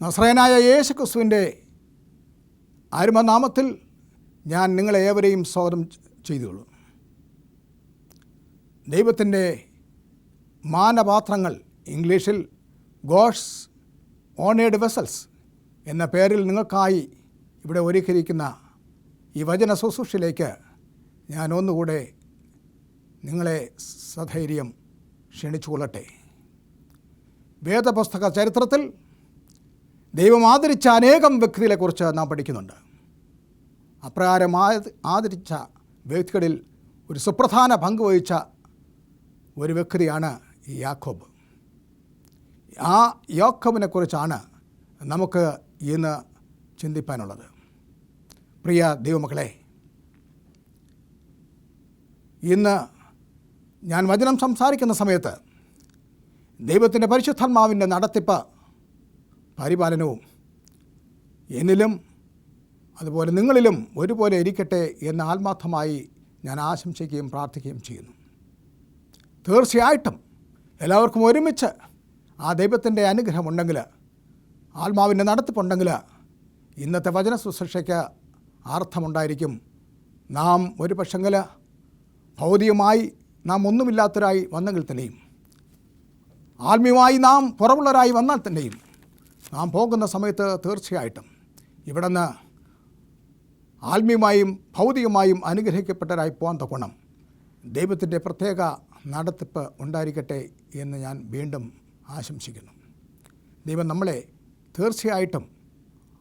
നസ്രയനായ യേശുക്രിസ്തുവിൻ്റെ ആരംഭനാമത്തിൽ ഞാൻ നിങ്ങളെ ഏവരെയും സ്വാഗതം ചെയ്തുകൊള്ളൂ. ദൈവത്തിൻ്റെ മാനപാത്രങ്ങൾ, ഇംഗ്ലീഷിൽ ഗോഡ്സ് ഓണേഡ് വെസൽസ് എന്ന പേരിൽ നിങ്ങൾക്കായി ഇവിടെ ഒരുക്കിയിരിക്കുന്ന ഈ വചന ശുശ്രൂഷയിലേക്ക് ഞാൻ ഒന്നുകൂടെ നിങ്ങളെ സധൈര്യം ക്ഷണിച്ചുകൊള്ളട്ടെ. വേദപുസ്തക ചരിത്രത്തിൽ ദൈവം ആദരിച്ച അനേകം വ്യക്തികളെക്കുറിച്ച് നാം പഠിക്കുന്നുണ്ട്. അപ്രകാരം ആദരിച്ച വ്യക്തികളിൽ ഒരു സുപ്രധാന പങ്ക് വഹിച്ച ഒരു വ്യക്തിയാണ് യാക്കോബ്. ആ യാക്കോബിനെ കുറിച്ചാണ് നമുക്ക് ഇന്ന് ചിന്തിപ്പാനുള്ളത്. പ്രിയ ദൈവമക്കളെ, ഇന്ന് ഞാൻ വചനം സംസാരിക്കുന്ന സമയത്ത് ദൈവത്തിൻ്റെ പരിശുദ്ധാത്മാവിൻ്റെ നടത്തിപ്പ്, പരിപാലനവും എന്നിലും അതുപോലെ നിങ്ങളിലും ഒരുപോലെ ഇരിക്കട്ടെ എന്ന് ആത്മാർത്ഥമായി ഞാൻ ആശംസിക്കുകയും പ്രാർത്ഥിക്കുകയും ചെയ്യുന്നു. തീർച്ചയായിട്ടും എല്ലാവർക്കും ഒരുമിച്ച് ആ ദൈവത്തിൻ്റെ അനുഗ്രഹമുണ്ടെങ്കിൽ, ആത്മാവിൻ്റെ നടത്തിപ്പുണ്ടെങ്കിൽ ഇന്നത്തെ വചന ശുശ്രൂഷയ്ക്ക് അർത്ഥമുണ്ടായിരിക്കും. നാം ഒരു പക്ഷെങ്കിൽ ഭൗതികമായി നാം ഒന്നുമില്ലാത്തവരായി വന്നെങ്കിൽ തന്നെയും, ആത്മീയമായി നാം പുറമുള്ളവരായി വന്നാൽ തന്നെയും, നാം പോകുന്ന സമയത്ത് തീർച്ചയായിട്ടും ഇവിടെ നിന്ന് ആത്മീയമായും ഭൗതികമായും അനുഗ്രഹിക്കപ്പെട്ടവരായി പോകാൻ തക്കോണം ദൈവത്തിൻ്റെ പ്രത്യേക നടത്തിപ്പ് ഉണ്ടായിരിക്കട്ടെ എന്ന് ഞാൻ വീണ്ടും ആശംസിക്കുന്നു. ദൈവം നമ്മളെ തീർച്ചയായിട്ടും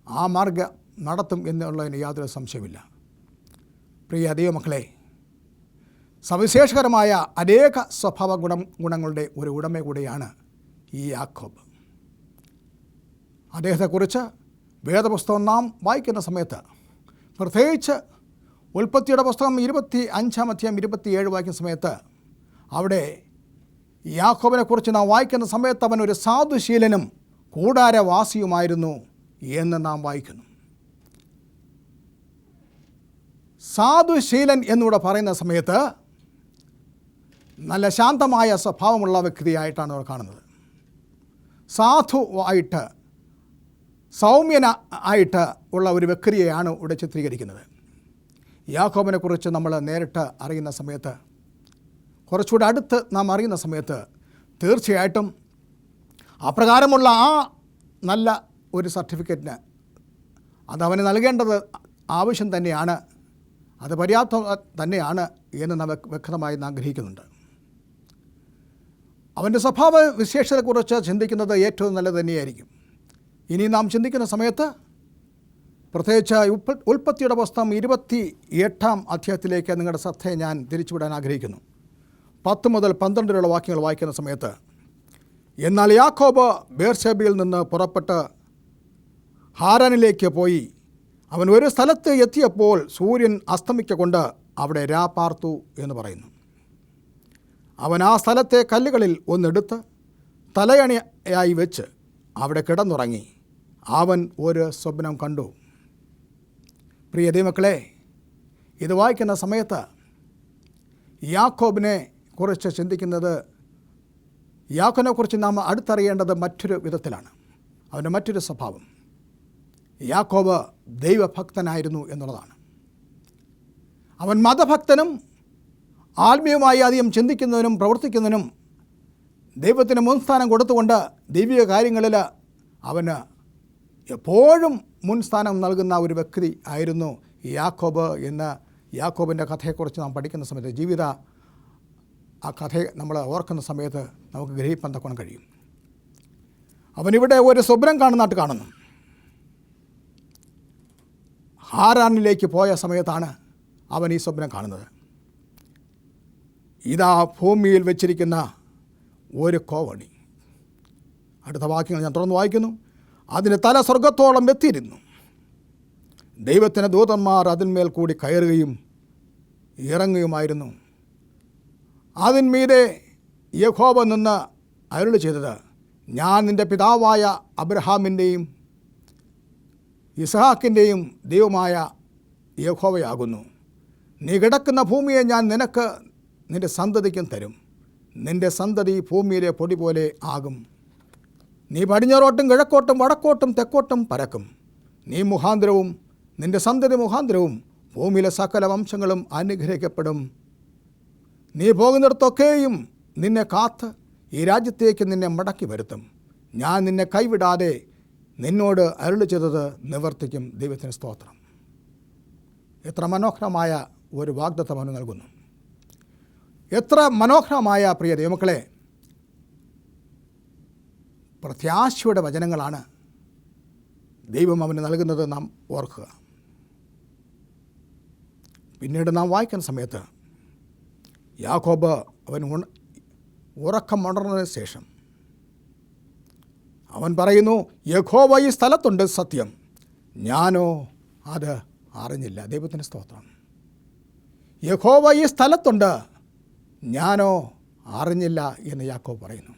ആ മാർഗ്ഗം നടത്തും എന്നുള്ളതിന് യാതൊരു സംശയമില്ല. പ്രിയ ദൈവമക്കളെ, സവിശേഷകരമായ അനേക സ്വഭാവ ഗുണങ്ങളുടെ ഒരു ഉടമ കൂടിയാണ് ഈ യാക്കോബ്. അദ്ദേഹത്തെക്കുറിച്ച് വേദപുസ്തകം നാം വായിക്കുന്ന സമയത്ത്, പ്രത്യേകിച്ച് ഉൽപ്പത്തിയുടെ പുസ്തകം 25-27 വായിക്കുന്ന സമയത്ത്, അവിടെ യാക്കോബിനെക്കുറിച്ച് നാം വായിക്കുന്ന സമയത്ത് അവൻ ഒരു സാധുശീലനും കൂടാരവാസിയുമായിരുന്നു എന്ന് നാം വായിക്കുന്നു. സാധുശീലൻ എന്നിവിടെ പറയുന്ന സമയത്ത് നല്ല ശാന്തമായ സ്വഭാവമുള്ള വ്യക്തിയായിട്ടാണ് നമ്മൾ കാണുന്നത്. സാധുവായിട്ട്, സൗമ്യനായിട്ട് ഉള്ള ഒരു വ്യക്തിയെയാണ് ഇവിടെ ചിത്രീകരിക്കുന്നത്. യാക്കോബിനെക്കുറിച്ച് നമ്മൾ നേരിട്ട് അറിയുന്ന സമയത്ത്, കുറച്ചുകൂടെ അടുത്ത് നാം അറിയുന്ന സമയത്ത് തീർച്ചയായിട്ടും അപ്രകാരമുള്ള ആ നല്ല ഒരു സർട്ടിഫിക്കറ്റിന് അതവന് നൽകേണ്ടത് ആവശ്യം തന്നെയാണ്, അത് പര്യാപ്തം തന്നെയാണ് എന്ന് നാം വ്യക്തമായി ആഗ്രഹിക്കുന്നുണ്ട്. അവൻ്റെ സ്വഭാവ വിശേഷതയെക്കുറിച്ച് ചിന്തിക്കുന്നത് ഏറ്റവും നല്ലത് തന്നെയായിരിക്കും. ഇനി നാം ചിന്തിക്കുന്ന സമയത്ത്, പ്രത്യേകിച്ച് ഉൽപ്പത്തിയുടെ പുസ്തകം 28-ാം അധ്യായത്തിലേക്ക് നിങ്ങളുടെ ശ്രദ്ധയെ ഞാൻ തിരിച്ചുവിടാൻ ആഗ്രഹിക്കുന്നു. 10 മുതൽ 12 വാക്യങ്ങൾ വായിക്കുന്ന സമയത്ത്, എന്നാൽ യാക്കോബ് ബേർശേബയിൽ നിന്ന് പുറപ്പെട്ട് ഹാരാനിലേക്ക് പോയി. അവൻ ഒരു സ്ഥലത്ത് എത്തിയപ്പോൾ സൂര്യൻ അസ്തമിക്കൊണ്ട് അവിടെ പാർത്തു എന്ന് പറയുന്നു. അവൻ ആ സ്ഥലത്തെ കല്ലുകളിൽ ഒന്നെടുത്ത് തലയണിയായി വെച്ച് അവിടെ കിടന്നുറങ്ങി. അവൻ ഒരു സ്വപ്നം കണ്ടു. പ്രിയ ദൈവമക്കളെ, ഇത് വായിക്കുന്ന സമയത്ത് യാക്കോബിനെ കുറിച്ച് ചിന്തിക്കുന്നത്, യാക്കോബിനെക്കുറിച്ച് നാം അടുത്തറിയേണ്ടത് മറ്റൊരു വിധത്തിലാണ്. അവൻ്റെ മറ്റൊരു സ്വഭാവം, യാക്കോബ് ദൈവഭക്തനായിരുന്നു എന്നുള്ളതാണ്. അവൻ മതഭക്തനും ആത്മീയമായി അധികം ചിന്തിക്കുന്നതിനും പ്രവർത്തിക്കുന്നതിനും ദൈവത്തിന് മുൻസ്ഥാനം കൊടുത്തുകൊണ്ട് ദൈവിക കാര്യങ്ങളിൽ അവന് എപ്പോഴും മുൻസ്ഥാനം നൽകുന്ന ഒരു വ്യക്തി ആയിരുന്നു യാക്കോബ് എന്ന് യാക്കോബിൻ്റെ കഥയെക്കുറിച്ച് നാം പഠിക്കുന്ന സമയത്ത്, ആ കഥയെ നമ്മൾ ഓർക്കുന്ന സമയത്ത് നമുക്ക് ഗ്രഹിപ്പാൻ തക്കണം കഴിയും. അവനിവിടെ ഒരു സ്വപ്നം കാണുന്നതായിട്ട് കാണുന്നു. ഹാരാനിലേക്ക് പോയ സമയത്താണ് അവൻ ഈ സ്വപ്നം കാണുന്നത്. ഇതാ ഭൂമിയിൽ വെച്ചിരിക്കുന്ന ഒരു കോവണി. അടുത്ത വാക്യങ്ങൾ ഞാൻ തുടർന്ന് വായിക്കുന്നു. അതിന് തല സ്വർഗത്തോളം എത്തിയിരുന്നു. ദൈവത്തിൻ്റെ ദൂതന്മാർ അതിന്മേൽ കൂടി കയറുകയും ഇറങ്ങുകയുമായിരുന്നു. അതിന്മീതെ യഹോവ നിന്ന് അരുളി ചെയ്തത്, ഞാൻ നിൻ്റെ പിതാവായ അബ്രഹാമിൻ്റെയും ഇസ്ഹാക്കിൻ്റെയും ദൈവമായ യഹോവയാകുന്നു. നീ കിടക്കുന്ന ഭൂമിയെ ഞാൻ നിനക്ക് നിൻ്റെ സന്തതിക്കും തരും. നിൻ്റെ സന്തതി ഭൂമിയിലെ പൊടി പോലെ ആകും. നീ പടിഞ്ഞാറോട്ടും കിഴക്കോട്ടും വടക്കോട്ടും തെക്കോട്ടും പരക്കും. നീ മുഖാന്തരവും നിന്റെ സന്തതി മുഖാന്തരവും ഭൂമിയിലെ സകല വംശങ്ങളും അനുഗ്രഹിക്കപ്പെടും. നീ പോകുന്നിടത്തൊക്കെയും നിന്നെ കാത്ത് ഈ രാജ്യത്തേക്ക് നിന്നെ മടക്കി വരുത്തും. ഞാൻ നിന്നെ കൈവിടാതെ നിന്നോട് അരുളി ചെയ്തത് നിവർത്തിക്കും. ദൈവത്തിന് സ്തോത്രം. എത്ര മനോഹരമായ ഒരു വാഗ്ദത്തം അവന് നൽകുന്നു. എത്ര മനോഹരമായ പ്രിയ ദൈവമക്കളെ, പ്രത്യാശയുടെ വചനങ്ങളാണ് ദൈവം അവന് നൽകുന്നത് നാം ഓർക്കുക. പിന്നീട് നാം വായിക്കുന്ന സമയത്ത് യാക്കോബ് അവൻ ഉറക്കം ഉണർന്നതിന് ശേഷം അവൻ പറയുന്നു, യഹോവ ഈ സ്ഥലത്തുണ്ട് സത്യം, ഞാനോ അത് അറിഞ്ഞില്ല. ദൈവത്തിൻ്റെ സ്തോത്രം. യഹോവ ഈ സ്ഥലത്തുണ്ട്, ഞാനോ അറിഞ്ഞില്ല എന്ന് യാക്കോബ് പറയുന്നു.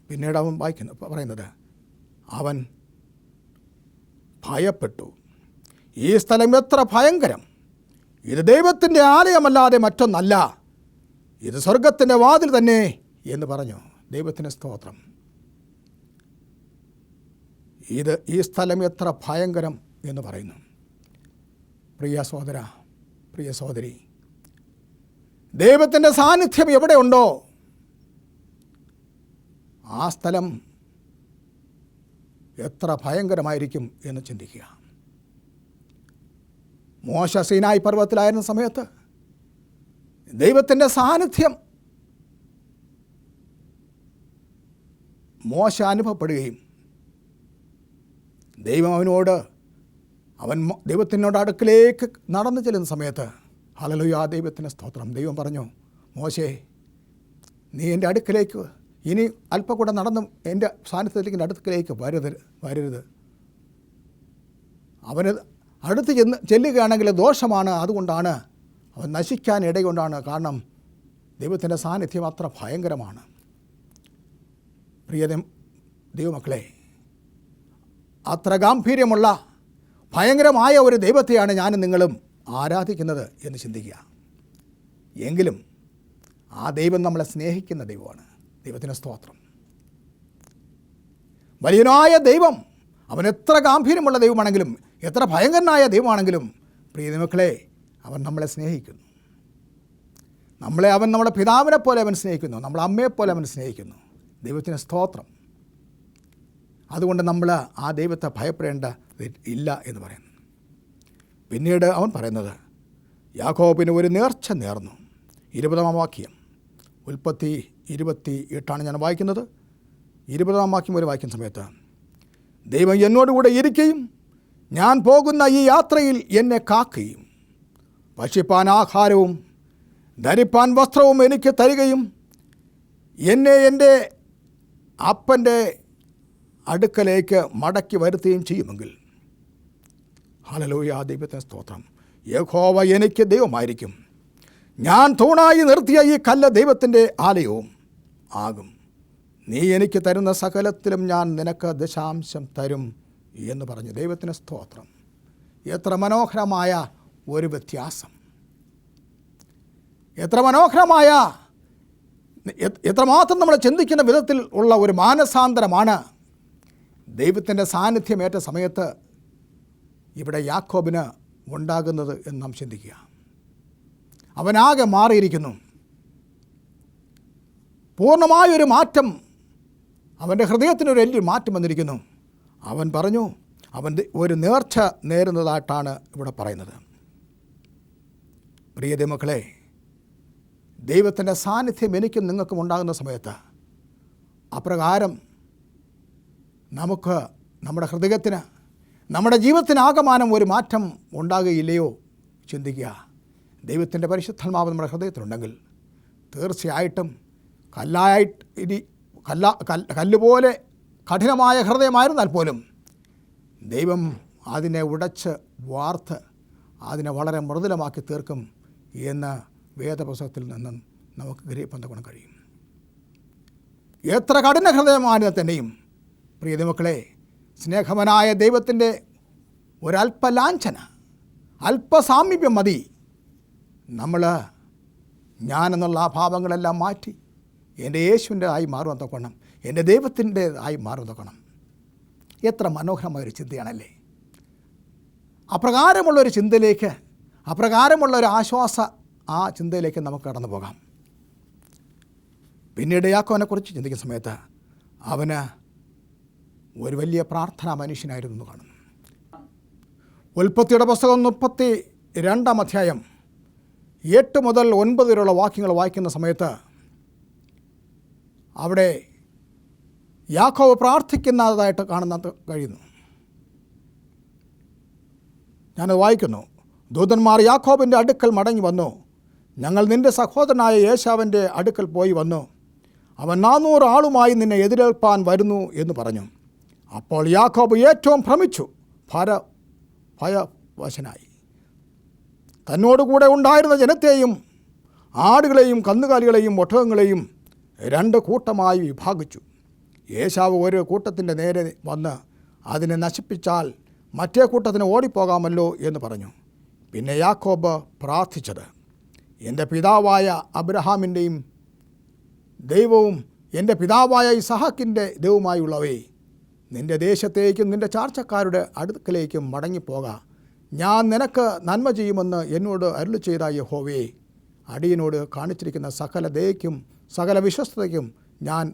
പിന്നീട് അവൻ പറയുന്നത് അവൻ ഭയപ്പെട്ടു. ഈ സ്ഥലം എത്ര ഭയങ്കരം! ഇത് ദൈവത്തിൻ്റെ ആലയമല്ലാതെ മറ്റൊന്നല്ല, ഇത് സ്വർഗത്തിൻ്റെ വാതിൽ തന്നെ എന്ന് പറഞ്ഞു. ദൈവത്തിന് സ്തോത്രം. ഈ സ്ഥലം എത്ര ഭയങ്കരം എന്ന് പറയുന്നു. പ്രിയ സഹോദര, പ്രിയ സഹോദരി, ദൈവത്തിൻ്റെ സാന്നിധ്യം എവിടെയുണ്ടോ ആ സ്ഥലം എത്ര ഭയങ്കരമായിരിക്കും എന്ന് ചിന്തിക്കുക. മോശ സീനായി പർവ്വതത്തിലായിരുന്ന സമയത്ത് ദൈവത്തിൻ്റെ സാന്നിധ്യം മോശ അനുഭവപ്പെടുകയും ദൈവം അവൻ ദൈവത്തിനോട് അടുക്കിലേക്ക് നടന്നു ചെല്ലുന്ന സമയത്ത്, ഹല്ലേലൂയ, ദൈവത്തിന് സ്തോത്രം, ദൈവം പറഞ്ഞു, മോശേ, നീ എൻ്റെ അടുക്കിലേക്ക് ഇനി അല്പം കൂടെ നടന്നും എൻ്റെ സാന്നിധ്യത്തിലേക്ക് അടുക്കിലേക്ക് വരരുത്. അവന് അടുത്ത് ചെല്ലുകയാണെങ്കിൽ ദോഷമാണ്. അതുകൊണ്ടാണ് അവൻ നശിക്കാൻ ഇടകൊണ്ടാണ്. കാരണം ദൈവത്തിൻ്റെ സാന്നിധ്യം അത്ര ഭയങ്കരമാണ്. പ്രിയ ദൈവമക്കളെ, അത്ര ഗാംഭീര്യമുള്ള ഭയങ്കരമായ ഒരു ദൈവത്തെയാണ് ഞാനും നിങ്ങളും ആരാധിക്കുന്നത് എന്ന് ചിന്തിക്കുക. എങ്കിലും ആ ദൈവം നമ്മളെ സ്നേഹിക്കുന്ന ദൈവമാണ്. ദൈവത്തിന് സ്തോത്രം. വലിയനായ ദൈവം, അവൻ എത്ര ഗാംഭീര്യമുള്ള ദൈവമാണെങ്കിലും എത്ര ഭയങ്കരനായ ദൈവമാണെങ്കിലും പ്രിയ ദൈവമക്കളെ, അവൻ നമ്മളെ സ്നേഹിക്കുന്നു. അവൻ നമ്മുടെ പിതാവിനെ പോലെ അവൻ സ്നേഹിക്കുന്നു, നമ്മളെ അമ്മയെപ്പോലെ അവൻ സ്നേഹിക്കുന്നു. ദൈവത്തിന് സ്തോത്രം. അതുകൊണ്ട് നമ്മൾ ആ ദൈവത്തെ ഭയപ്പെടേണ്ട ഇല്ല എന്ന് പറയുന്നു. പിന്നീട് അവൻ പറയുന്നത്, യാക്കോബിന് ഒരു നേർച്ച നേർന്നു. 20-ാം വാക്യം, ഉൽപ്പത്തി 28 ഞാൻ വായിക്കുന്നത്. 20-ാം വാക്യം വരെ വായിക്കുന്ന സമയത്ത്, ദൈവം എന്നോടുകൂടെ ഇരിക്കുകയും ഞാൻ പോകുന്ന ഈ യാത്രയിൽ എന്നെ കാക്കുകയും ഭക്ഷിപ്പാൻ ആഹാരവും ധരിപ്പാൻ വസ്ത്രവും എനിക്ക് തരികയും എന്നെ എൻ്റെ അപ്പൻ്റെ അടുക്കലേക്ക് മടക്കി വരുത്തുകയും ചെയ്യുമെങ്കിൽ, ഹല്ലേലൂയ, ദൈവത്തിന് സ്തോത്രം, യഹോവ എനിക്ക് ദൈവമായിരിക്കും. ഞാൻ തൂണായി നിർത്തിയ ഈ കല്ല് ദൈവത്തിൻ്റെ ആലയവും ആകും. നീ എനിക്ക് തരുന്ന സകലത്തിലും ഞാൻ നിനക്ക് ദശാംശം തരും എന്ന് പറഞ്ഞു. ദൈവത്തിന് സ്തോത്രം. എത്ര മനോഹരമായ ഒരു വ്യത്യാസം! എത്ര മനോഹരമായ, എത്രമാത്രം നമ്മൾ ചിന്തിക്കുന്ന വിധത്തിൽ ഉള്ള ഒരു മാനസാന്തരമാണ് ദൈവത്തിൻ്റെ സാന്നിധ്യമേറ്റ സമയത്ത് ഇവിടെ യാക്കോബിന് ഉണ്ടാകുന്നത് എന്ന് നാം ചിന്തിക്കുക. അവനാകെ മാറിയിരിക്കുന്നു. പൂർണ്ണമായൊരു മാറ്റം, അവൻ്റെ ഹൃദയത്തിനൊരു വലിയ മാറ്റം വന്നിരിക്കുന്നു. അവൻ പറഞ്ഞു, അവൻ ഒരു നേർച്ച നേരുന്നതായിട്ടാണ് ഇവിടെ പറയുന്നത്. പ്രിയ ദൈവമക്കളെ, ദൈവത്തിൻ്റെ സാന്നിധ്യം എനിക്കും നിങ്ങൾക്കും ഉണ്ടാകുന്ന സമയത്ത് അപ്രകാരം നമുക്ക് നമ്മുടെ ഹൃദയത്തിന്, നമ്മുടെ ജീവിതത്തിനാകമാനം ഒരു മാറ്റം ഉണ്ടാകുകയില്ലയോ ചിന്തിക്കുക. ദൈവത്തിൻ്റെ പരിശുദ്ധാത്മാവ് നമ്മുടെ ഹൃദയത്തിലുണ്ടെങ്കിൽ തീർച്ചയായിട്ടും കല്ലുപോലെ കഠിനമായ ഹൃദയമായിരുന്നാൽ പോലും ദൈവം അതിനെ ഉടച്ച് വാർത്ത് അതിനെ വളരെ മൃദുലമാക്കി തീർക്കും എന്ന് വേദപുസ്തകത്തിൽ നിന്നും നമുക്ക് ഗ്രഹിക്കാൻ കഴിയും. എത്ര കഠിന ഹൃദയമായിരുന്ന തന്നെയും പ്രിയ ദൈവമക്കളെ, സ്നേഹവനായ ദൈവത്തിൻ്റെ ഒരല്പ ലാഞ്ചന, അല്പസാമീപ്യം മതി ഞാനെന്നുള്ള ആ ഭാവങ്ങളെല്ലാം മാറ്റി എൻ്റെ യേശുവിൻ്റെ ആയി മാറുവാൻ തക്കവണ്ണം എൻ്റെ ദൈവത്തിൻ്റേതായി മാറുന്നു കാണാം. എത്ര മനോഹരമായൊരു ചിന്തയാണല്ലേ. അപ്രകാരമുള്ളൊരു ചിന്തയിലേക്ക്, അപ്രകാരമുള്ളൊരു ആ ചിന്തയിലേക്ക് നമുക്ക് കടന്നു പോകാം. പിന്നീട് യാക്കോബിനെക്കുറിച്ച് ചിന്തിക്കുന്ന സമയത്ത് അവന് ഒരു വലിയ പ്രാർത്ഥനാ മനുഷ്യനായിരുന്നു എന്ന് കാണുന്നു. ഉൽപ്പത്തിയുടെ പുസ്തകം 32-ാം അധ്യായം 8 മുതൽ 9 വരെയുള്ള വാക്യങ്ങൾ വായിക്കുന്ന സമയത്ത് അവിടെ യാക്കോബ് പ്രാർത്ഥിക്കുന്നതായിട്ട് കാണുന്നത് കഴിയുന്നു. ഞാനത് വായിക്കുന്നു. ദൂതന്മാർ യാക്കോബിൻ്റെ അടുക്കൽ മടങ്ങി വന്നു. ഞങ്ങൾ നിൻ്റെ സഹോദരനായ ഏശാവിൻ്റെ അടുക്കൽ പോയി വന്നു. അവൻ 400 ആളുമായി നിന്നെ എതിരേൽപ്പാൻ വരുന്നു എന്ന് പറഞ്ഞു. അപ്പോൾ യാക്കോബ് ഏറ്റവും ഭ്രമിച്ചു ഭയവശനായി. തന്നോടുകൂടെ ഉണ്ടായിരുന്ന ജനത്തെയും ആടുകളെയും കന്നുകാലികളെയും ഒട്ടകങ്ങളെയും 2 കൂട്ടമായി വിഭാഗിച്ചു. ഏശാവ് ഒരു കൂട്ടത്തിൻ്റെ നേരെ വന്ന് അതിനെ നശിപ്പിച്ചാൽ മറ്റേ കൂട്ടത്തിന് ഓടിപ്പോകാമല്ലോ എന്ന് പറഞ്ഞു. പിന്നെ യാക്കോബ് പ്രാർത്ഥിച്ചത്, എൻ്റെ പിതാവായ അബ്രഹാമിൻ്റെയും ദൈവവും എൻ്റെ പിതാവായ ഇസഹാക്കിൻ്റെ ദൈവവുമായുള്ളവേ, നിൻ്റെ ദേശത്തേക്കും നിൻ്റെ ചാർച്ചക്കാരുടെ അടുക്കലേക്കും മടങ്ങിപ്പോക. ഞാൻ നിനക്ക് നന്മ ചെയ്യുമെന്ന് എന്നോട് അരുളി ചെയ്ത യഹോവേ, അടിയനോട് കാണിച്ചിരിക്കുന്ന സകല ദയയ്ക്കും സകല വിശ്വസ്തതയ്ക്കും ഞാൻ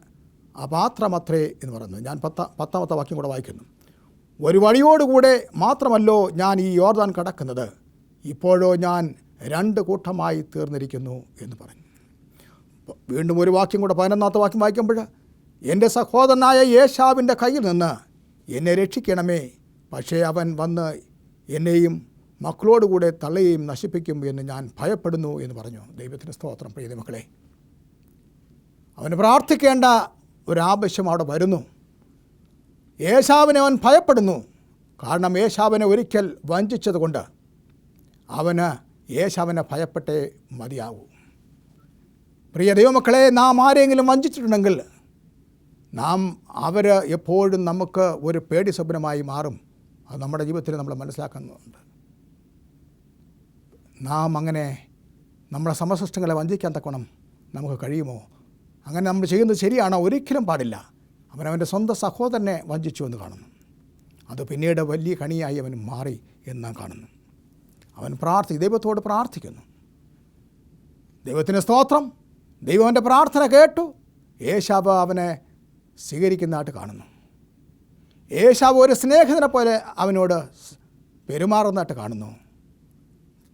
അപാത്രമത്രേ എന്ന് പറയുന്നു. ഞാൻ 10-ാമത്തെ വാക്യം കൂടെ വായിക്കുന്നു. ഒരു വഴിയോടുകൂടെ മാത്രമല്ലോ ഞാൻ ഈ യോർദാൻ കടക്കുന്നത്, ഇപ്പോഴോ ഞാൻ 2 കൂട്ടമായി തീർന്നിരിക്കുന്നു എന്ന് പറഞ്ഞു. വീണ്ടും ഒരു വാക്യം കൂടെ 11-ാമത്തെ വാക്യം വായിക്കുമ്പോൾ, എൻ്റെ സഹോദരനായ ഏശാവിൻ്റെ കയ്യിൽ നിന്ന് എന്നെ രക്ഷിക്കണമേ, പക്ഷേ അവൻ വന്ന് എന്നെയും മക്കളോടുകൂടെ തള്ളുകയും നശിപ്പിക്കും എന്ന് ഞാൻ ഭയപ്പെടുന്നു എന്ന് പറഞ്ഞു. ദൈവത്തിന് സ്തോത്രം. പ്രിയ മക്കളെ, അവന് പ്രാർത്ഥിക്കേണ്ട ഒരാവശ്യം അവിടെ വരുന്നു. ഏശാവിനെ അവൻ ഭയപ്പെടുന്നു. കാരണം ഏശാവിനെ ഒരിക്കൽ വഞ്ചിച്ചതുകൊണ്ട് അവന് ഏശാവിനെ ഭയപ്പെട്ടേ മതിയാവൂ. പ്രിയ ദൈവമക്കളെ, നാം ആരെങ്കിലും വഞ്ചിച്ചിട്ടുണ്ടെങ്കിൽ അവർ എപ്പോഴും നമുക്ക് ഒരു പേടി സ്വപ്നമായി മാറും. അത് നമ്മുടെ ജീവിതത്തിൽ നമ്മൾ മനസ്സിലാക്കുന്നുണ്ട്. നാം അങ്ങനെ നമ്മുടെ സമസൃഷ്ടങ്ങളെ വഞ്ചിക്കാൻ തക്കവണ്ണം നമുക്ക് കഴിയുമോ? അങ്ങനെ നമ്മൾ ചെയ്യുന്നത് ശരിയാണോ? ഒരിക്കലും പാടില്ല. അവനവൻ്റെ സ്വന്തം സഹോദരനെ വഞ്ചിച്ചു എന്ന് കാണുന്നു. അത് പിന്നീട് വലിയ കണിയായി അവൻ മാറി എന്ന് നാം കാണുന്നു. അവൻ ദൈവത്തോട് പ്രാർത്ഥിക്കുന്നു. ദൈവത്തിന് സ്തോത്രം. ദൈവം അവൻ്റെ പ്രാർത്ഥന കേട്ടു. ഏശാവ് അവനെ സ്വീകരിക്കുന്നതായിട്ട് കാണുന്നു. ഏശാവ് ഒരു സ്നേഹിതനെ പോലെ അവനോട് പെരുമാറുന്നതായിട്ട് കാണുന്നു.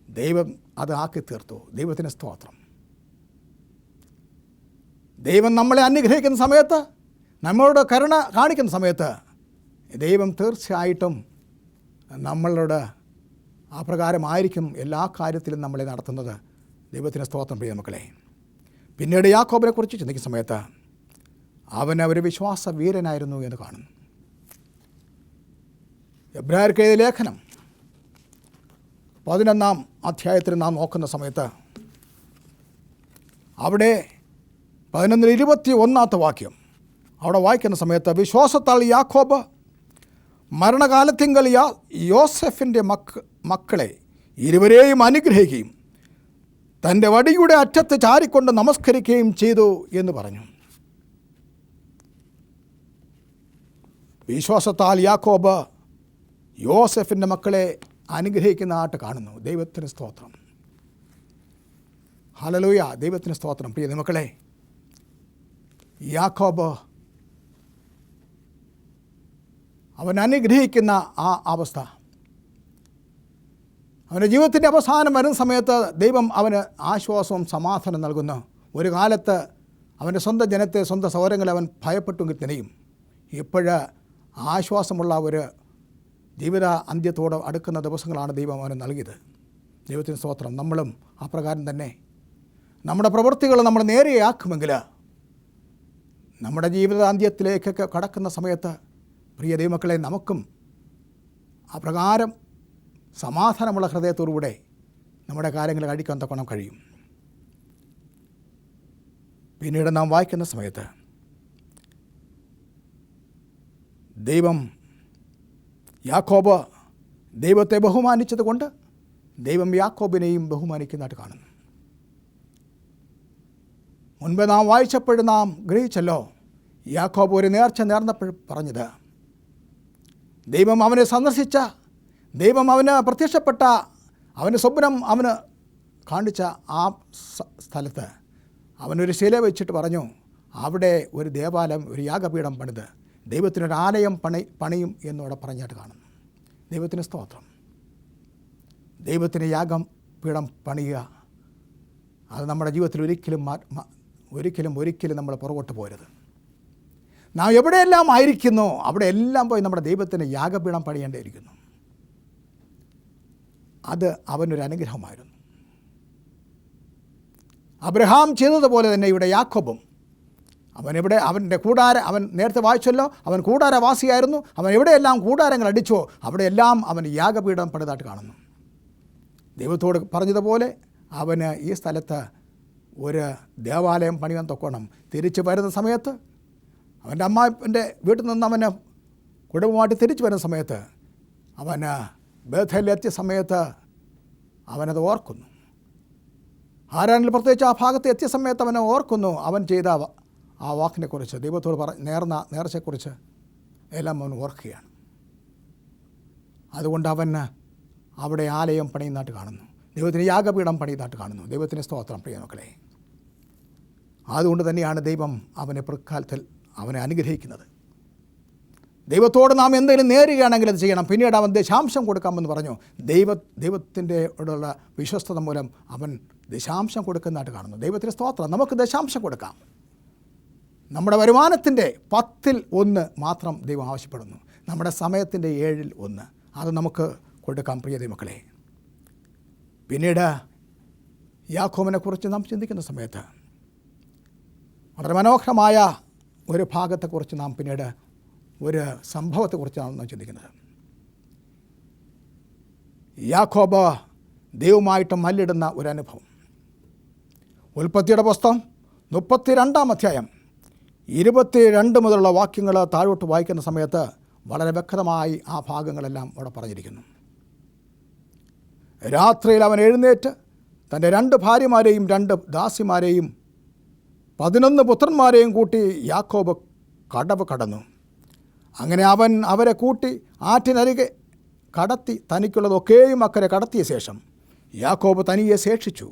ദൈവം അത് ആക്കി തീർത്തു. ദൈവത്തിന് സ്തോത്രം. ദൈവം നമ്മളെ അനുഗ്രഹിക്കുന്ന സമയത്ത്, നമ്മളോട് കരുണ കാണിക്കുന്ന സമയത്ത് ദൈവം തീർച്ചയായിട്ടും നമ്മളോട് അപ്രകാരമായിരിക്കും എല്ലാ കാര്യത്തിലും നമ്മളെ നടത്തുന്നത്. ദൈവത്തിന് സ്തോത്രം. പ്രിയ മക്കളെ, പിന്നീട് യാക്കോബിനെക്കുറിച്ച് ചിന്തിക്കുന്ന സമയത്ത് അവൻ ഒരു വിശ്വാസ വീരനായിരുന്നു എന്ന് കാണുന്നു. എബ്രായർക്ക് എഴുതിയ ലേഖനം 11-ാം അധ്യായത്തിൽ നാം നോക്കുന്ന സമയത്ത് അവിടെ 11-21 വാക്യം അവിടെ വായിക്കുന്ന സമയത്ത്, വിശ്വാസത്താൽ യാക്കോബ് മരണകാലത്തിങ്കൽ യോസെഫിൻ്റെ മക്കളെ ഇരുവരെയും അനുഗ്രഹിക്കുകയും തൻ്റെ വടിയുടെ അറ്റത്ത് ചാരിക്കൊണ്ട് നമസ്കരിക്കുകയും ചെയ്തു എന്ന് പറഞ്ഞു. വിശ്വാസത്താൽ യാക്കോബ് യോസെഫിൻ്റെ മക്കളെ അനുഗ്രഹിക്കുന്നതായിട്ട് കാണുന്നു. ദൈവത്തിന് സ്തോത്രം. ഹല്ലേലൂയ. ദൈവത്തിന് സ്തോത്രം. പ്രിയ മക്കളെ, യാക്കോബ് അവൻ അനുഗ്രഹിക്കുന്ന ആ അവസ്ഥ, അവൻ്റെ ജീവിതത്തിൻ്റെ അവസാനം വരുന്ന സമയത്ത് ദൈവം അവന് ആശ്വാസവും സമാധാനം നൽകുന്നു. ഒരു കാലത്ത് അവൻ്റെ സ്വന്തം ജനത്തെ, സ്വന്തം സൗരങ്ങളെ അവൻ ഭയപ്പെട്ടുവെങ്കിൽ തന്നെയും ഇപ്പോഴ് ആശ്വാസമുള്ള ഒരു ജീവിത അന്ത്യത്തോട് അടുക്കുന്ന ദിവസങ്ങളാണ് ദൈവം അവന് നൽകിയത്. ദൈവത്തിന് സ്തോത്രം. നമ്മളും അപ്രകാരം തന്നെ നമ്മുടെ പ്രവൃത്തികൾ നമ്മൾ നേരെയാക്കുമെങ്കിൽ നമ്മുടെ ജീവിതാന്ത്യത്തിലേക്കൊക്കെ കടക്കുന്ന സമയത്ത്, പ്രിയ ദൈവമക്കളെ, നമുക്കും അപ്രകാരം സമാധാനമുള്ള ഹൃദയത്തോടുകൂടെ നമ്മുടെ കാര്യങ്ങൾ കഴിക്കാൻ തക്കണം കഴിയും. പിന്നീട് നാം വായിക്കുന്ന സമയത്ത് യാക്കോബ് ദൈവത്തെ ബഹുമാനിച്ചത് കൊണ്ട് ദൈവം യാക്കോബിനെയും ബഹുമാനിക്കുന്നതായിട്ട് കാണുന്നു. മുൻപ് നാം വായിച്ചപ്പോഴും നാം ഗ്രഹിച്ചല്ലോ, യാക്കോബ് ഒരു നേർച്ച നേർന്നപ്പോൾ പറഞ്ഞത്, ദൈവം അവനെ സന്ദർശിച്ച, ദൈവം അവന് പ്രത്യക്ഷപ്പെട്ട, അവന് സ്വപ്നം അവന് കാണിച്ച ആ സ്ഥലത്ത് അവനൊരു ശില വെച്ചിട്ട് പറഞ്ഞു, അവിടെ ഒരു ദേവാലയം, ഒരു യാഗപീഠം പണിത് ദൈവത്തിനൊരു ആലയം പണിയും എന്നോടെ പറഞ്ഞായിട്ട് കാണുന്നു. ദൈവത്തിന് സ്തോത്രം. ദൈവത്തിന് യാഗം പീഠം പണിയുക, അത് നമ്മുടെ ജീവിതത്തിൽ ഒരിക്കലും നമ്മൾ പുറകോട്ട് പോരുത്. നാം എവിടെയെല്ലാം ആയിരിക്കുന്നോ അവിടെ എല്ലാം പോയി നമ്മുടെ ദൈവത്തിന് യാഗപീഠം പണിയേണ്ടിയിരിക്കുന്നു. അത് അവനൊരു അനുഗ്രഹമായിരുന്നു. അബ്രഹാം ചെയ്തതുപോലെ തന്നെ ഇവിടെ യാക്കോബും, അവൻ്റെ അവൻ നേരത്തെ വായിച്ചല്ലോ, അവൻ കൂടാരവാസിയായിരുന്നു. അവൻ എവിടെയെല്ലാം കൂടാരങ്ങൾ അടിച്ചോ അവിടെയെല്ലാം അവൻ യാഗപീഠം പണിതായിട്ട് കാണുന്നു. ദൈവത്തോട് പറഞ്ഞതുപോലെ അവന് ഈ സ്ഥലത്ത് ഒരു ദേവാലയം പണിയാൻ തൊക്കണം. തിരിച്ചു വരുന്ന സമയത്ത്, അവൻ്റെ അമ്മാവൻ്റെ വീട്ടിൽ നിന്ന് അവന് കുടുംബമായിട്ട് തിരിച്ചു വരുന്ന സമയത്ത്, അവന് ബേഥേലിലെത്തിയ സമയത്ത് അവനത് ഓർക്കുന്നു. ഹാരാനിൽ പ്രത്യേകിച്ച് ആ ഭാഗത്ത് എത്തിയ സമയത്ത് അവനെ ഓർക്കുന്നു. അവൻ ചെയ്ത ആ വാക്കിനെക്കുറിച്ച്, ദൈവത്തോട് നേർച്ചയെക്കുറിച്ച് എല്ലാം അവൻ ഓർക്കുകയാണ്. അതുകൊണ്ട് അവന് അവിടെ ആലയം പണിയുന്നതായിട്ട് കാണുന്നു. ദൈവത്തിന് യാഗപീഠം പണിയുന്നതായിട്ട് കാണുന്നു. ദൈവത്തിന് സ്തോത്രം പ്രിയ മക്കളെ. അതുകൊണ്ട് തന്നെയാണ് ദൈവം അവനെ പിൽക്കാലത്തിൽ അവനെ അനുഗ്രഹിക്കുന്നത്. ദൈവത്തോട് നാം എന്തെങ്കിലും നേരുകയാണെങ്കിൽ അത് ചെയ്യണം. പിന്നീട് അവൻ ദശാംശം കൊടുക്കാമെന്ന് പറഞ്ഞു. ദൈവത്തിൻ്റെ ഉള്ള വിശ്വസ്തത മൂലം അവൻ ദശാംശം കൊടുക്കുന്നതായിട്ട് കാണുന്നു. ദൈവത്തിന് സ്തോത്രം. നമുക്ക് ദശാംശം കൊടുക്കാം. നമ്മുടെ വരുമാനത്തിൻ്റെ 10% മാത്രം ദൈവം ആവശ്യപ്പെടുന്നു. നമ്മുടെ സമയത്തിൻ്റെ 1/7 അത് നമുക്ക് കൊടുക്കാം പ്രിയ ദൈവമക്കളെ. പിന്നീട് യാക്കോബിനെക്കുറിച്ച് നാം ചിന്തിക്കുന്ന സമയത്ത് വളരെ മനോഹരമായ ഒരു ഭാഗത്തെക്കുറിച്ച് നാം പിന്നീട് ഒരു സംഭവത്തെക്കുറിച്ചാണ് നാം ചിന്തിക്കുന്നത്. യാക്കോബ് ദൈവമായിട്ട് മല്ലിടുന്ന ഒരു അനുഭവം. ഉൽപ്പത്തിയുടെ പുസ്തകം 32-ാം അധ്യായം 22 മുതലുള്ള വാക്യങ്ങൾ താഴോട്ട് വായിക്കുന്ന സമയത്ത് വളരെ വ്യക്തമായി ആ ഭാഗങ്ങളെല്ലാം അവിടെ പറഞ്ഞിരിക്കുന്നു. രാത്രിയിൽ അവൻ എഴുന്നേറ്റ് തൻ്റെ 2 ഭാര്യമാരെയും 2 ദാസിമാരെയും 11 പുത്രന്മാരെയും കൂട്ടി യാക്കോബ് കടവ് കടന്നു. അങ്ങനെ അവൻ അവരെ കൂട്ടി ആറ്റിനരികെ കടത്തി തനിക്കുള്ളതൊക്കെയും അക്കരെ കടത്തിയ ശേഷം യാക്കോബ് തനിയെ ശേഷിച്ചു.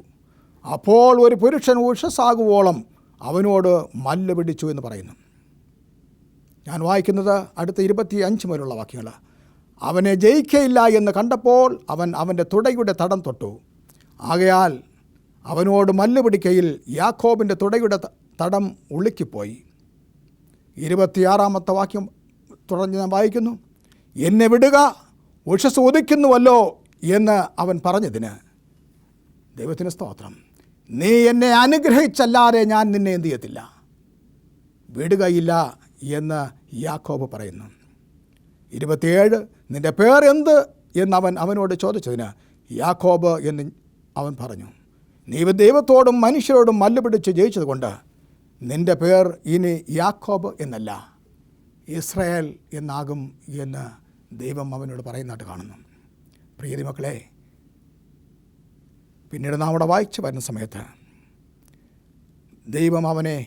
അപ്പോൾ ഒരു പുരുഷൻ ഉഷസ്സാകുവോളം അവനോട് മല്ല് പിടിച്ചു എന്ന് പറയുന്നു. ഞാൻ വായിക്കുന്നത് അടുത്ത 25 മുതലുള്ള വാക്യങ്ങൾ. അവനെ ജയിക്കയില്ല എന്ന് കണ്ടപ്പോൾ അവൻ അവൻ്റെ തുടയുടെ തടം തൊട്ടു. ആകയാൽ അവനോട് മല്ല് പിടിക്കയിൽ യാക്കോബിൻ്റെ തുടയുടെ തടം ഉളുക്കിപ്പോയി. 26-ാമത്തെ വാക്യം തുടർന്ന് ഞാൻ വായിക്കുന്നു. എന്നെ വിടുക, ഉഷസ് ഉദിക്കുന്നുവല്ലോ എന്ന് അവൻ പറഞ്ഞതിന് ദൈവത്തിന് സ്തോത്രം. നീ എന്നെ അനുഗ്രഹിച്ചല്ലാതെ ഞാൻ നിന്നെ എന്ത് ചെയ്യത്തില്ല, വിടുകയില്ല എന്ന് യാക്കോബ് പറയുന്നു. 27 നിൻ്റെ പേർ എന്ത് എന്ന് അവനോട് ചോദിച്ചതിന് യാക്കോബ് എന്ന് അവൻ പറഞ്ഞു. നീ ദൈവത്തോടും മനുഷ്യരോടും മല്ല് പിടിച്ച് ജയിച്ചതുകൊണ്ട് നിൻ്റെ പേർ ഇനി യാക്കോബ് എന്നല്ല ഇസ്രായേൽ എന്നാകും എന്ന് ദൈവം അവനോട് പറയുന്നതായിട്ട് കാണുന്നു. പ്രിയ മക്കളെ, പിന്നീട് നാം അവിടെ വായിച്ചു വരുന്ന സമയത്ത് ദൈവം അവനെ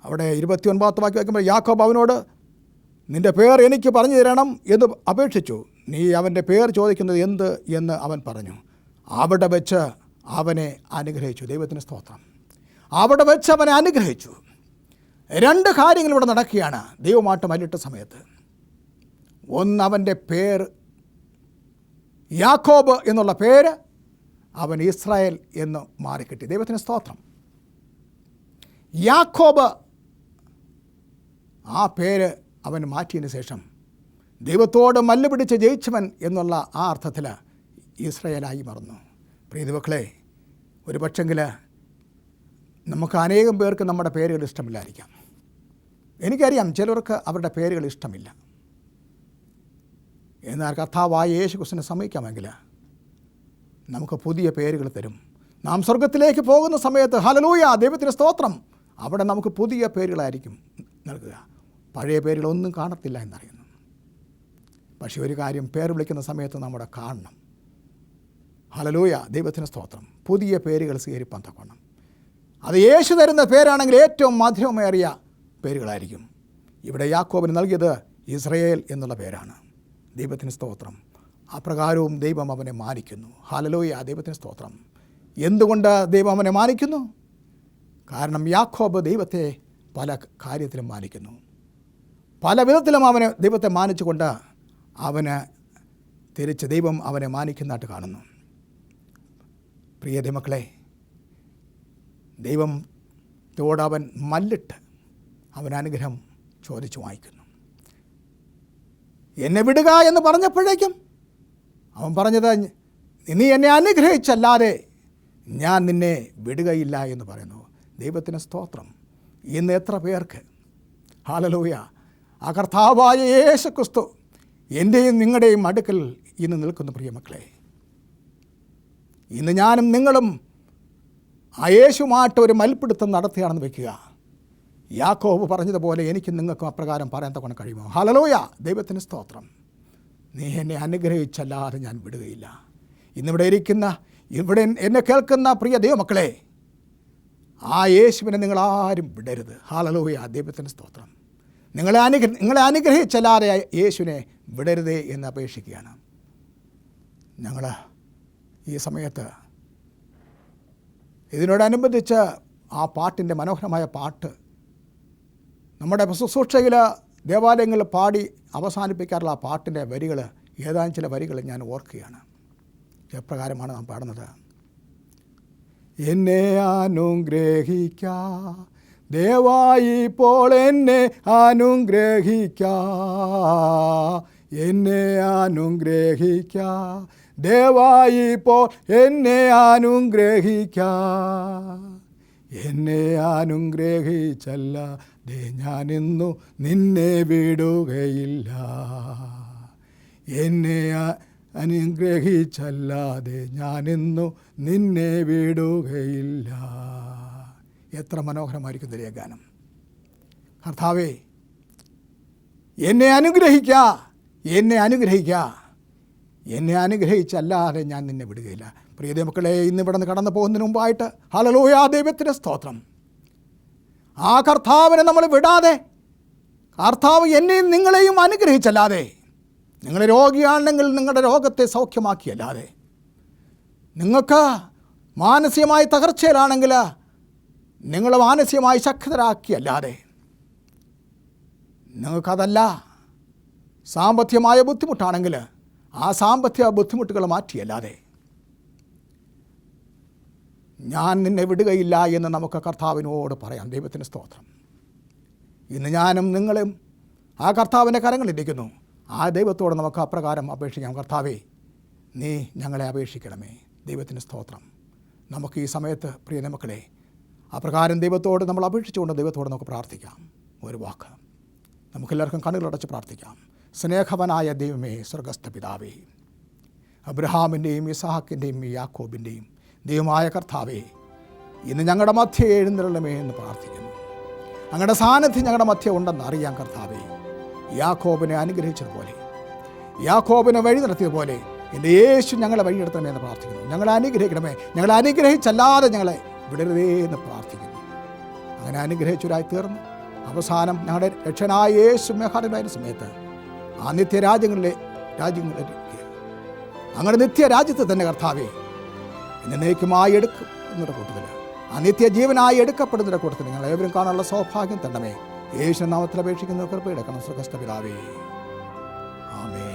അവിടെ 29-ാമത്തെ വാക്യം വായിക്കുമ്പോൾ യാക്കോബ് അവനോട് നിൻ്റെ പേർ എനിക്ക് പറഞ്ഞു തരണം എന്ന് അപേക്ഷിച്ചു. നീ അവൻ്റെ പേർ ചോദിക്കുന്നത് എന്ത് എന്ന് അവൻ പറഞ്ഞു. അവിടെ വെച്ച് അവനെ അനുഗ്രഹിച്ചു. ദൈവത്തിന് സ്തോത്രം. അവിടെ വെച്ച് അവനെ അനുഗ്രഹിച്ചു. 2 കാര്യങ്ങൾ ഇവിടെ നടക്കുകയാണ് ദൈവമായിട്ട് മല്ലിട്ട സമയത്ത്. ഒന്ന്, അവൻ്റെ പേര് യാക്കോബ് എന്നുള്ള പേര് അവൻ ഇസ്രായേൽ എന്ന് മാറിക്കിട്ടി. ദൈവത്തിന് സ്തോത്രം. യാക്കോബ് ആ പേര് അവൻ മാറ്റിയതിന് ശേഷം ദൈവത്തോട് മല്ല് പിടിച്ച് ജയിച്ചവൻ എന്നുള്ള ആ അർത്ഥത്തിൽ ഇസ്രായേലായി മറന്നു. പ്രിയമക്കളെ, ഒരു പക്ഷെങ്കിൽ നമുക്ക് അനേകം പേർക്ക് നമ്മുടെ പേരുകൾ ഇഷ്ടമില്ലായിരിക്കാം. എനിക്കറിയാം ചിലർക്ക് അവരുടെ പേരുകൾ ഇഷ്ടമില്ല. എന്നാൽ കർത്താവായ യേശു ക്രിസ്തുവിനെ സമീപിക്കാമെങ്കിൽ നമുക്ക് പുതിയ പേരുകൾ തരും. നാം സ്വർഗത്തിലേക്ക് പോകുന്ന സമയത്ത് ഹല്ലേലൂയ, ദൈവത്തിന് സ്തോത്രം, അവിടെ നമുക്ക് പുതിയ പേരുകളായിരിക്കും നൽകുക. പഴയ പേരുകളൊന്നും കാണത്തില്ല എന്നറിയുന്നു. പക്ഷേ ഒരു കാര്യം, പേര് വിളിക്കുന്ന സമയത്ത് നമ്മുടെ കാണണം. ഹല്ലേലൂയ, ദൈവത്തിന് സ്തോത്രം. പുതിയ പേരുകൾ സ്വീകരിപ്പാൻ തക്കണം. അത് യേശു തരുന്ന പേരാണെങ്കിൽ ഏറ്റവും മധുരമേറിയ പേരുകളായിരിക്കും. ഇവിടെ യാക്കോബിന് നൽകിയത് ഇസ്രയേൽ എന്നുള്ള പേരാണ്. ദൈവത്തിന് സ്തോത്രം. അപ്രകാരവും ദൈവം അവനെ മാനിക്കുന്നു. ഹല്ലേലൂയ, ദൈവത്തിന് സ്തോത്രം. എന്തുകൊണ്ട് ദൈവം അവനെ മാനിക്കുന്നു? കാരണം യാക്കോബ് ദൈവത്തെ പല കാര്യത്തിലും മാനിക്കുന്നു. പല വിധത്തിലും അവനെ ദൈവത്തെ മാനിച്ചുകൊണ്ട് അവന് തിരിച്ച് ദൈവം അവനെ മാനിക്കുന്നതായിട്ട് കാണുന്നു. പ്രിയ ദൈവമക്കളെ, ദൈവത്തോട് അവൻ മല്ലിട്ട് അവൻ അനുഗ്രഹം ചോദിച്ചു വാങ്ങിക്കുന്നു. എന്നെ വിടുക എന്ന് പറഞ്ഞപ്പോഴേക്കും അവൻ പറഞ്ഞത്, നീ എന്നെ അനുഗ്രഹിച്ചല്ലാതെ ഞാൻ നിന്നെ വിടുകയില്ല എന്ന് പറയുന്നു. ദൈവത്തിന് സ്തോത്രം. ഇന്ന് എത്ര പേർക്ക്, ഹല്ലേലൂയ, ആ കർത്താവായ യേശു ക്രിസ്തു എൻ്റെയും നിങ്ങളുടെയും അടുക്കൽ ഇന്ന് നിൽക്കുന്നു. പ്രിയമക്കളെ, ഇന്ന് ഞാനും നിങ്ങളും ആ യേശുമായിട്ട് ഒരു മൽപ്പിടുത്തം നടത്തുകയാണെന്ന് വയ്ക്കുക. യാക്കോബ് പറഞ്ഞതുപോലെ എനിക്കും നിങ്ങൾക്കും അപ്രകാരം പറയാൻ തക്കൊണ്ട് കഴിയുമോ? ഹല്ലേലൂയ, ദൈവത്തിന് സ്തോത്രം. നീ എന്നെ അനുഗ്രഹിച്ചല്ലാതെ ഞാൻ വിടുകയില്ല. ഇന്നിവിടെ ഇരിക്കുന്ന, ഇവിടെ എന്നെ കേൾക്കുന്ന പ്രിയ ദൈവമക്കളെ, ആ യേശുവിനെ നിങ്ങളാരും വിടരുത്. ഹല്ലേലൂയ, ദൈവത്തിന് സ്തോത്രം. നിങ്ങളെ അനുഗ്രഹിച്ചല്ലാതെ യേശുവിനെ വിടരുതേ എന്ന് അപേക്ഷിക്കുകയാണ്. ഞങ്ങൾ ഈ സമയത്ത് ഇതിനോടനുബന്ധിച്ച് ആ പാട്ടിൻ്റെ മനോഹരമായ പാട്ട് നമ്മുടെ ശുശ്രൂഷയിൽ ദേവാലയങ്ങളിൽ പാടി അവസാനിപ്പിക്കാറുള്ള ആ പാട്ടിൻ്റെ വരികൾ, ഏതാനും ചില വരികൾ ഞാൻ ഓർക്കുകയാണ്. എപ്രകാരമാണ് നാം പാടുന്നത്? എന്നെ അനുഗ്രഹിക്ക ദയവായി ഇപ്പോൾ എന്നെ അനുഗ്രഹിക്ക, എന്നെ അനുഗ്രഹിക്ക ദയവായി ഇപ്പോൾ എന്നെ അനുഗ്രഹിക്ക, എന്നെ അനുഗ്രഹിച്ചല്ലാതെ ഞാനിന്നു നിന്നെ വിടുകയില്ല, എന്നെ അനുഗ്രഹിച്ചല്ലാതെ ഞാനിന്നു നിന്നെ വിടുകയില്ല. എത്ര മനോഹരമായിരിക്കും ഈ ഗാനം. കർത്താവേ, എന്നെ അനുഗ്രഹിക്ക, എന്നെ അനുഗ്രഹിക്ക, എന്നെ അനുഗ്രഹിച്ചല്ലാതെ ഞാൻ നിന്നെ വിടുകയില്ല. പ്രിയ മക്കളെ, ഇന്നിവിടെ നിന്ന് കടന്നു പോകുന്നതിന് മുമ്പായിട്ട് ഹല്ലേലൂയ, ദൈവത്തിൻ്റെ സ്തോത്രം. ആ കർത്താവിനെ നമ്മൾ വിടാതെ, കർത്താവ് എന്നെയും നിങ്ങളെയും അനുഗ്രഹിച്ചല്ലാതെ, നിങ്ങൾ രോഗിയാണെങ്കിൽ നിങ്ങളുടെ രോഗത്തെ സൗഖ്യമാക്കിയല്ലാതെ, നിങ്ങൾക്ക് മാനസികമായി തകർച്ചയിലാണെങ്കിൽ നിങ്ങൾ മാനസികമായി ശക്തരാക്കിയല്ലാതെ, നിങ്ങൾക്കതല്ല സാമ്പത്തികമായ ബുദ്ധിമുട്ടാണെങ്കിൽ ആ സാമ്പത്തിക ബുദ്ധിമുട്ടുകൾ മാറ്റിയല്ലാതെ ഞാൻ നിന്നെ വിടുകയില്ല എന്ന് നമുക്ക് കർത്താവിനോട് പറയാം. ദൈവത്തിന് സ്തോത്രം. ഇന്ന് ഞാനും നിങ്ങളും ആ കർത്താവിൻ്റെ കരങ്ങളിലിരിക്കുന്നു. ആ ദൈവത്തോട് നമുക്ക് അപ്രകാരം അപേക്ഷിക്കാം. കർത്താവേ, നീ ഞങ്ങളെ അപേക്ഷിക്കണമേ. ദൈവത്തിന് സ്തോത്രം. നമുക്ക് ഈ സമയത്ത് പ്രിയ മക്കളെ അപ്രകാരം ദൈവത്തോട് നമ്മൾ അപേക്ഷിച്ചുകൊണ്ട് ദൈവത്തോട് നമുക്ക് പ്രാർത്ഥിക്കാം. ഒരു വാക്ക് നമുക്കെല്ലാവർക്കും കണ്ണുകളടച്ച് പ്രാർത്ഥിക്കാം. സ്നേഹവനായ ദൈവമേ, സ്വർഗസ്ഥ പിതാവേ, അബ്രഹാമിൻ്റെയും ഇസ്ഹാക്കിൻ്റെയും യാക്കോബിൻ്റെയും ദൈവമായ കർത്താവേ, ഇന്ന് ഞങ്ങളുടെ മധ്യേ എഴുന്നള്ളണമേ എന്ന് പ്രാർത്ഥിക്കുന്നു. അങ്ങയുടെ സാന്നിധ്യം ഞങ്ങളുടെ മധ്യ ഉണ്ടെന്ന് അറിയാം. കർത്താവേ, യാക്കോബിനെ അനുഗ്രഹിച്ചതുപോലെ, യാക്കോബിനെ വഴി നടത്തിയതുപോലെ എൻ്റെ യേശു ഞങ്ങളെ വഴി നടത്തണമേ എന്ന് പ്രാർത്ഥിക്കുന്നു. ഞങ്ങളെ അനുഗ്രഹിക്കണമേ. ഞങ്ങളെ അനുഗ്രഹിച്ചല്ലാതെ ഞങ്ങളെ വിടരുതേ എന്ന് പ്രാർത്ഥിക്കുന്നു. അങ്ങനെ അനുഗ്രഹിച്ചവരായി തീർന്ന് അവസാനം ഞങ്ങളുടെ രക്ഷനായ യേശു മേഘാടനായ സമയത്ത് ആ നിത്യരാജ്യങ്ങളിലേക്ക് അങ്ങനെ നിത്യരാജ്യത്ത് തന്നെ കർത്താവേ എന്നേക്കുമായി എടുക്കപ്പെടുന്നവരുടെ കൂട്ടത്തിൽ, ആ നിത്യജീവനായി എടുക്കപ്പെടുന്നവരുടെ കൂട്ടത്തിൽ ഞങ്ങൾ ഏവരും കാണാനുള്ള സൗഭാഗ്യം തന്നമേ. യേശു നാമത്തിൽ അപേക്ഷിക്കുന്ന കൃപ എടുക്കണം. സ്വർഗ്ഗസ്ഥ പിതാവേ, ആമേൻ.